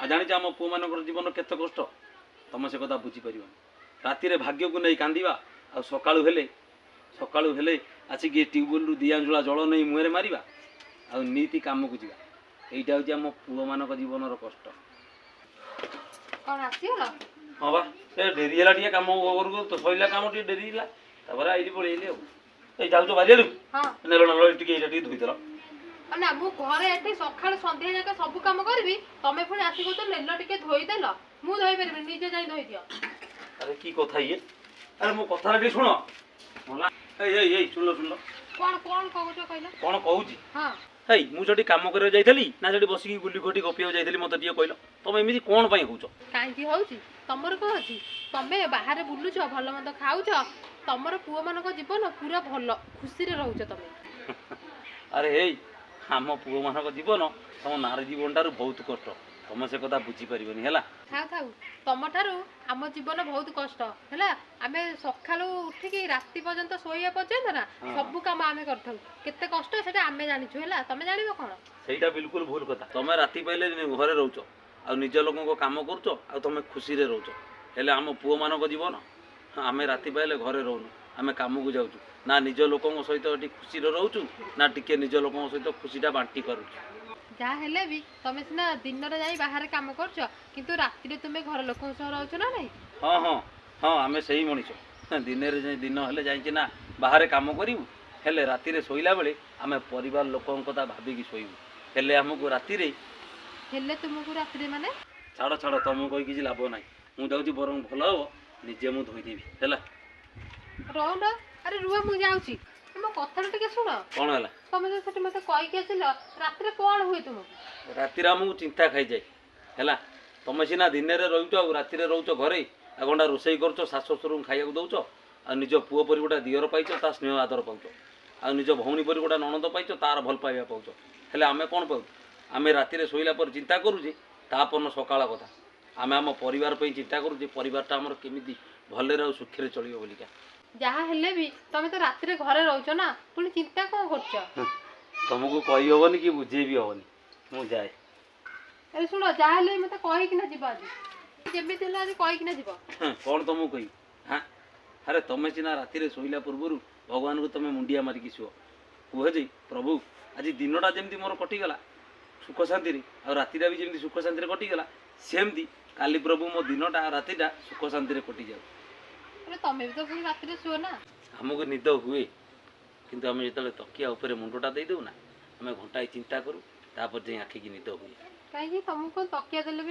आ जानी आम पुओ मान जीवन केते कष्ट तुम से कथा बुझीपर राति भाग्य को नहीं कांदा आ सकाळु हेले आसिक ट्यूबवेल रु 2 आंजुला जल नहीं मुहरे मारिबा आ नीति काम को जीवा एटा हूँ आम पुओ मान जीवन कष्ट कौन आसीगला हाँ बा ए डेरी है टे कम करू तो सैला कम टे डेरी है आई पलैली आई जाऊ बारियाड़ू हाँ नेल नेल टे धोईदेल ना मु घरे एठी सकाळ संध्या जाके सब काम करबी तमे पुणी आसीको तो नेल टिके धोई देल मु धोई परबी निजे जाई धोई दियो अरे की कथा ये अरे मो कथा टे सुनो होला ए सुन कौन कौन कहूछ कहला कौन कहूची हां हेई मु जटी काम करे जाइथली ना जटी बसिकी गुली घोटी गपियो जाइथली मते टिके कहलो तमे एमिति कोन पई कहूछ काई होउची तमर को अछि तमे बाहर बुलुछ भलो मंद खाउछ तमर पुओ मानको जीवन पूरा भलो खुशी रे रहउछ तमे अरे हेई आम पुओ मान जीवन तुम नारी जीवन टारू बहुत कष्ट तुम से कथा बुझीपर थाउ थाउ तम ठारू आम जीवन बहुत कष्ट है आमे सकाळु उठिकी राति पर्यंत सोया पर्यंत ना सब काम आमे करथौ केते कष्ट सेटा आमे जानिछु हैला तमे जानिबो कोन सेटा बिल्कुल भूल कथा तुम राति पाइले घरे रोच आ निज लोक काम करुच आ तुम खुशी रे रोच हेले आम पुओ मान जीवन आमे राति पाइले घरे रोनु आमे काम को जाऊँ ना निज लोक सहित ये खुशी रोचु ना टिके निज लोक सहित खुशीटा बांटी पारुछु जहाँ हेले भी तमे सिना दिन रे जाई बाहर काम करछ किंतु राति रे तुमे घर लोक सह रहउछ ना नहीं हाँ हाँ हाँ आमे सही मनीष दिन रे दिन हेले जाई ना बाहर काम करिवु हेले राति रे सोइला बेले आमे परिवार लोकन कथा भाबिकी सोइबु हेले हमको राति रे हेले तुमको राति रे माने छाड़ छाड़ तुमको कहि किछि लाभ नाही मु जाउछि बरং भल हो निजे मु धोई देबी हैला रहो ना अरे रुआ मु जाउछि मो कथा टिके सुन कोन हला तमे जो सेठी मते कहि के आसिल राति रे कोन हुए तुमको राति रे हमको चिंता खाई जाए हैला तुम सीना दिन रे रहुछ आ राति रे रहुछ घरे आ गंडा रोसई करछ सास ससुर खाइया को दउछ आ निज पुओ पर गोटा दियर पाइछ ता स्नेह आदर पाउछ आ निज भौणी पर गोटा ननद पाइछ तार भल पाइबा पाउछ हेले आमे कोन पाउ आमे राति रे सोइला पर चिंता करूजे तापन सकाळ कथा आमे आम परिवार पे चिंता करूजे परिवारटा हमर केमिति भले रहउ सुखरे चलियो बोलिका जहाँ हेले भी तमे तो राति रे घरे रहउछ ना पुणी चिंता कोन करछ तुमको कहि होबनी कि बुझे भी होबनी मु जाए अरे सुन जहाँ हेले मते कहि कि ना जीवा आज जेबे देला आज कहि कि ना जीवा कौन तुमको कही हाँ अरे तुम सीना राति रे सोइला पूर्व भगवान को तुम मुंडिया मारिकी शुओ कह जे प्रभु आज दिनटा जमी मोर कटिगला सुख शांति आ रातिटा भी जमी सुख शांति कटिगला सेमती काली प्रभु मो दिनटा रातिटा सुख शांति कटि जाऊ अरे तमे भी तो पुणी राति रे सुओ ना हमको निद हुए किंतु आम जो तकिया उपरे मुंडटा दे दऊ ना आम घंटाए चिंता करूँ तापर जाई आखिकी निद हुए कहीं तुमको तकिया देले